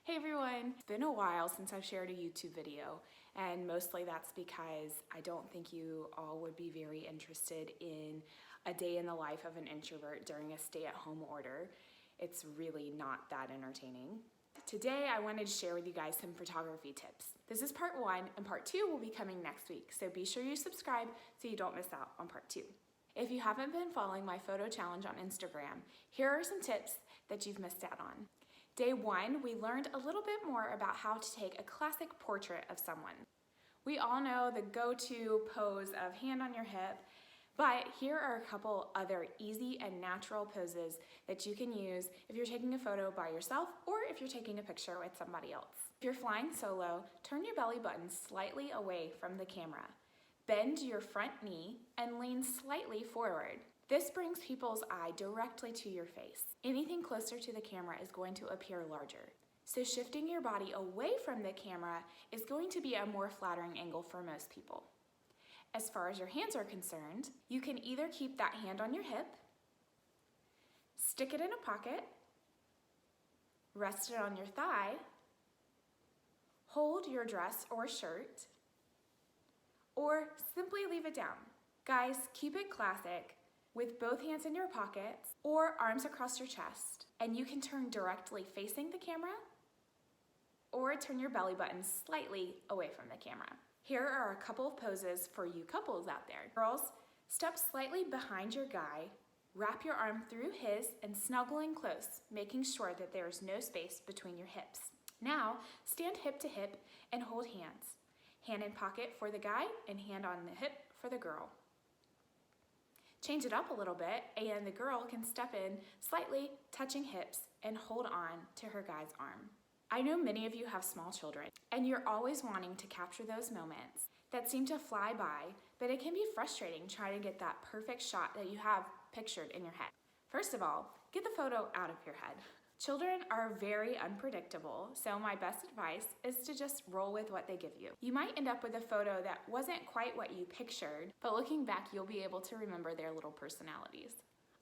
Hey everyone! It's been a while since I've shared a YouTube video, and mostly that's because I don't think you all would be very interested in a day in the life of an introvert during a stay-at-home order. It's really not that entertaining. Today I wanted to share with you guys some photography tips. This is part 1 and part 2 will be coming next week, so be sure you subscribe so you don't miss out on part 2. If you haven't been following my photo challenge on Instagram, here are some tips that you've missed out on. Day 1, we learned a little bit more about how to take a classic portrait of someone. We all know the go-to pose of hand on your hip, but here are a couple other easy and natural poses that you can use if you're taking a photo by yourself or if you're taking a picture with somebody else. If you're flying solo, turn your belly button slightly away from the camera. Bend your front knee and lean slightly forward. This brings people's eye directly to your face. Anything closer to the camera is going to appear larger. So shifting your body away from the camera is going to be a more flattering angle for most people. As far as your hands are concerned, you can either keep that hand on your hip, stick it in a pocket, rest it on your thigh, hold your dress or shirt, or simply leave it down. Guys, keep it classic with both hands in your pockets or arms across your chest, and you can turn directly facing the camera or turn your belly button slightly away from the camera. Here are a couple of poses for you couples out there. Girls, step slightly behind your guy, wrap your arm through his and snuggle in close, making sure that there is no space between your hips. Now, stand hip to hip and hold hands. Hand in pocket for the guy and hand on the hip for the girl. Change it up a little bit and the girl can step in slightly, touching hips and hold on to her guy's arm. I know many of you have small children and you're always wanting to capture those moments that seem to fly by, but it can be frustrating trying to get that perfect shot that you have pictured in your head. First of all, get the photo out of your head. Children are very unpredictable, so my best advice is to just roll with what they give you. You might end up with a photo that wasn't quite what you pictured, but looking back, you'll be able to remember their little personalities.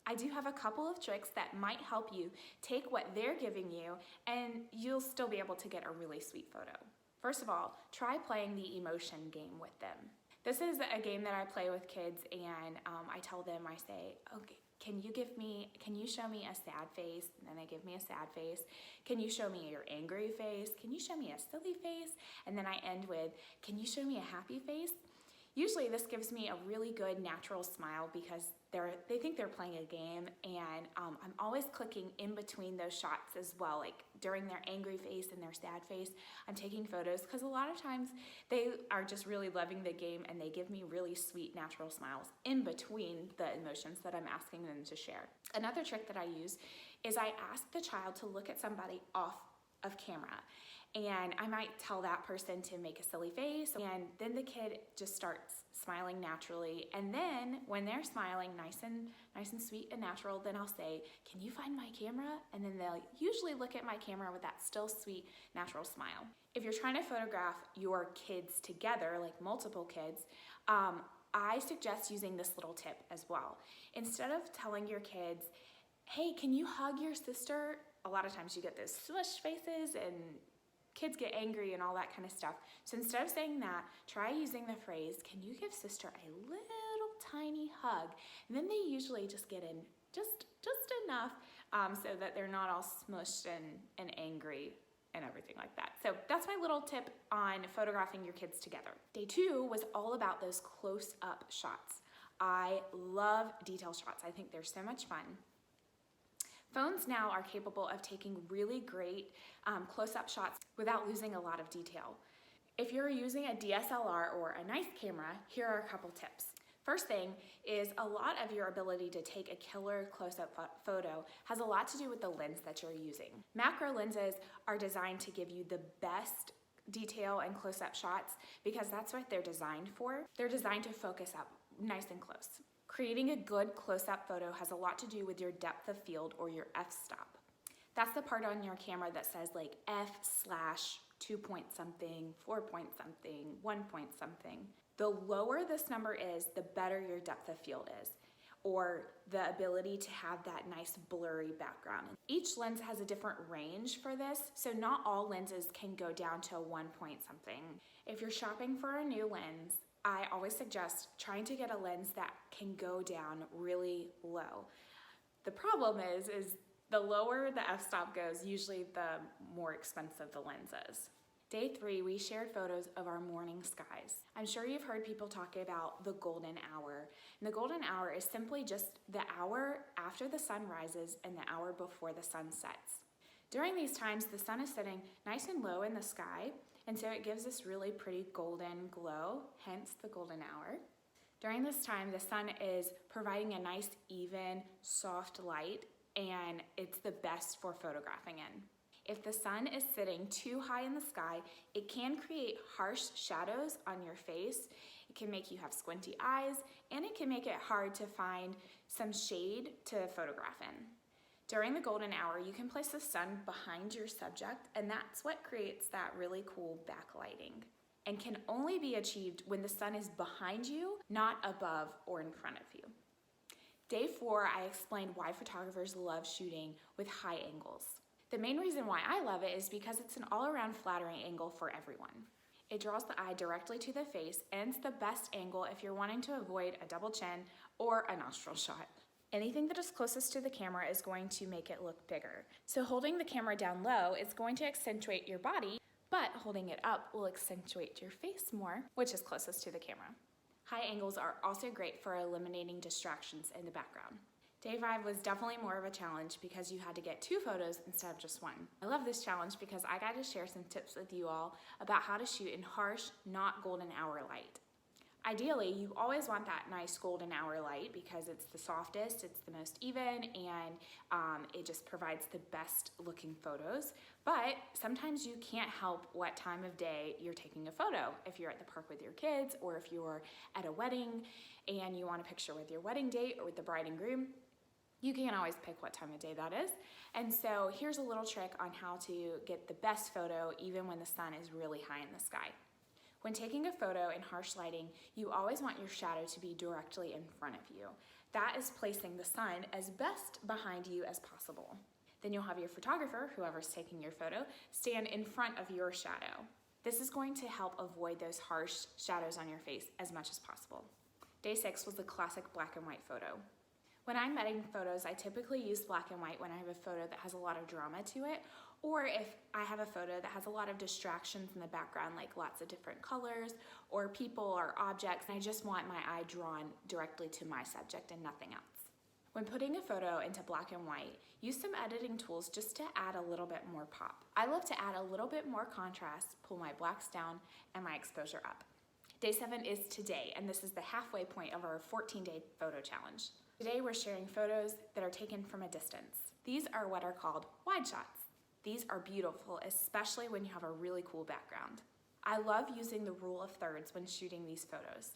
I do have a couple of tricks that might help you take what they're giving you and you'll still be able to get a really sweet photo. First of all, try playing the emotion game with them. This is a game that I play with kids and I tell them, I say, okay, can you show me a sad face? And then they give me a sad face. Can you show me your angry face? Can you show me a silly face? And then I end with, can you show me a happy face? Usually this gives me a really good natural smile because they think they're playing a game, and I'm always clicking in between those shots as well, like during their angry face and their sad face. I'm taking photos because a lot of times they are just really loving the game and they give me really sweet natural smiles in between the emotions that I'm asking them to share. Another trick that I use is I ask the child to look at somebody off of camera. And I might tell that person to make a silly face, and then the kid just starts smiling naturally. And then when they're smiling nice and sweet and natural, then I'll say, can you find my camera? And then they'll usually look at my camera with that still sweet, natural smile. If you're trying to photograph your kids together, like multiple kids, I suggest using this little tip as well. Instead of telling your kids, hey, can you hug your sister? A lot of times you get those smush faces and kids get angry and all that kind of stuff. So instead of saying that, try using the phrase, can you give sister a little tiny hug? And then they usually just get in just enough so that they're not all smushed and angry and everything like that. So that's my little tip on photographing your kids together. Day 2 was all about those close-up shots. I love detail shots. I think they're so much fun. Phones now are capable of taking really great close-up shots without losing a lot of detail. If you're using a DSLR or a nice camera, here are a couple tips. First thing is a lot of your ability to take a killer close-up photo has a lot to do with the lens that you're using. Macro lenses are designed to give you the best detail and close-up shots because that's what they're designed for. They're designed to focus up nice and close. Creating a good close-up photo has a lot to do with your depth of field or your f-stop. That's the part on your camera that says like f/2 point something, 4 point something, 1 point something. The lower this number is, the better your depth of field is. or the ability to have that nice blurry background. Each lens has a different range for this, so not all lenses can go down to 1 point something. If you're shopping for a new lens, I always suggest trying to get a lens that can go down really low. The problem is the lower the f-stop goes, usually the more expensive the lens is. Day 3, we shared photos of our morning skies. I'm sure you've heard people talk about the golden hour. And the golden hour is simply just the hour after the sun rises and the hour before the sun sets. During these times, the sun is sitting nice and low in the sky, and so it gives this really pretty golden glow, hence the golden hour. During this time, the sun is providing a nice, even, soft light, and it's the best for photographing in. If the sun is sitting too high in the sky, it can create harsh shadows on your face. It can make you have squinty eyes, and it can make it hard to find some shade to photograph in. During the golden hour, you can place the sun behind your subject, and that's what creates that really cool backlighting, and can only be achieved when the sun is behind you, not above or in front of you. Day 4, I explained why photographers love shooting with high angles. The main reason why I love it is because it's an all-around flattering angle for everyone. It draws the eye directly to the face, and it's the best angle if you're wanting to avoid a double chin or a nostril shot. Anything that is closest to the camera is going to make it look bigger. So holding the camera down low is going to accentuate your body, but holding it up will accentuate your face more, which is closest to the camera. High angles are also great for eliminating distractions in the background. Day 5 was definitely more of a challenge because you had to get 2 photos instead of just 1. I love this challenge because I got to share some tips with you all about how to shoot in harsh, not golden hour light. Ideally, you always want that nice golden hour light because it's the softest, it's the most even, and it just provides the best looking photos. But sometimes you can't help what time of day you're taking a photo. If you're at the park with your kids, or if you're at a wedding and you want a picture with your wedding date or with the bride and groom, you can't always pick what time of day that is. And so here's a little trick on how to get the best photo even when the sun is really high in the sky. When taking a photo in harsh lighting, you always want your shadow to be directly in front of you. That is placing the sun as best behind you as possible. Then you'll have your photographer, whoever's taking your photo, stand in front of your shadow. This is going to help avoid those harsh shadows on your face as much as possible. Day 6 was the classic black and white photo. When I'm editing photos, I typically use black and white when I have a photo that has a lot of drama to it, or if I have a photo that has a lot of distractions in the background, like lots of different colors, or people or objects, and I just want my eye drawn directly to my subject and nothing else. When putting a photo into black and white, use some editing tools just to add a little bit more pop. I love to add a little bit more contrast, pull my blacks down, and my exposure up. Day 7 is today, and this is the halfway point of our 14-day photo challenge. Today we're sharing photos that are taken from a distance. These are what are called wide shots. These are beautiful, especially when you have a really cool background. I love using the rule of thirds when shooting these photos.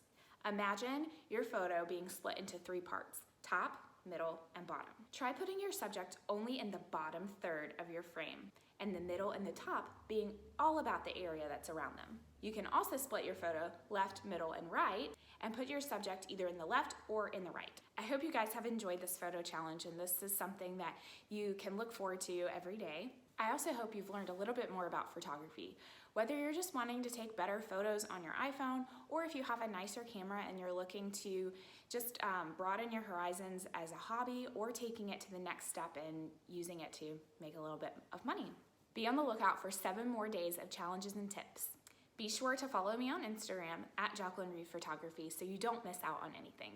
Imagine your photo being split into 3 parts: top, middle, and bottom. Try putting your subject only in the bottom third of your frame, and the middle and the top being all about the area that's around them. You can also split your photo left, middle, and right, and put your subject either in the left or in the right. I hope you guys have enjoyed this photo challenge, and this is something that you can look forward to every day. I also hope you've learned a little bit more about photography. Whether you're just wanting to take better photos on your iPhone, or if you have a nicer camera and you're looking to just broaden your horizons as a hobby, or taking it to the next step and using it to make a little bit of money. Be on the lookout for 7 more days of challenges and tips. Be sure to follow me on Instagram at Jacqueline Reeve Photography so you don't miss out on anything.